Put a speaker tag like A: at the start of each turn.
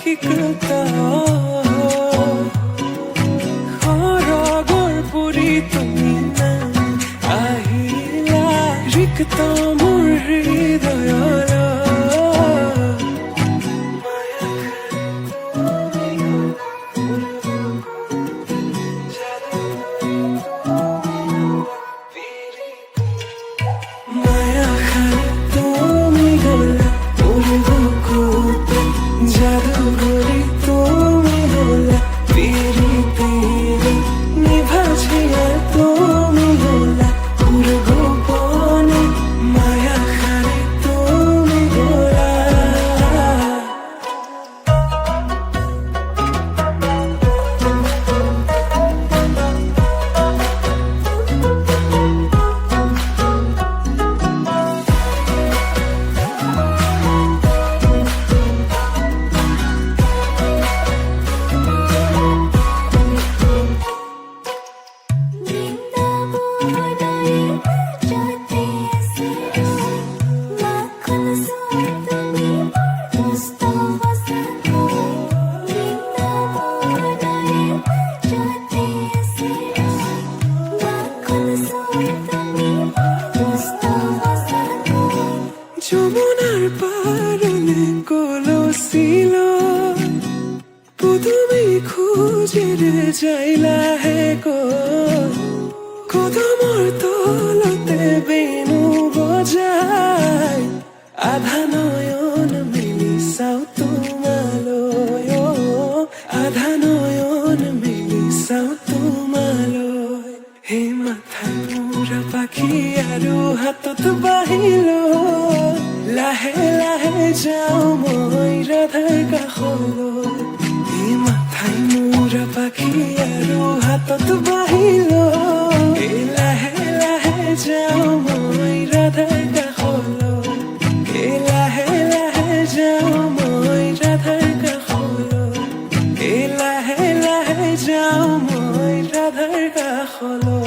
A: শিকতা খৰগৰ পৰি তুমি নাম আহিলা ৰিক্ত মোৰ হৃদয়ৰ জাদুঘরে তুমি হলা পিরি পিরি নিভাছিয়া তুমি হলা পুর গোপনে মায়া খারে তুমি হলা যমুনার পারনে কলসিল পুতুমি খুঁজে যাইলা হে কদমৰ তলতে বেনু বজাই আধা নয়ন মেলি চাও তোমালৈ আধা নয়ন মেলি চাও তোমালৈ হে মাথাত পুৰা পাখি আৰু হাতত বাহিল লাহে লাহে যাওঁ মই ৰাধাৰ কাষলৈ এই মাথাই মূৰা পাখি আৰু হাতত বাহিল এই লাহে লাহে যাওঁ মই ৰাধাৰ কাষলৈ এই লাহে লাহে যাওঁ মই ৰাধাৰ কাষলৈ এই লাহে লাহে যাওঁ মই ৰাধাৰ কাষলৈ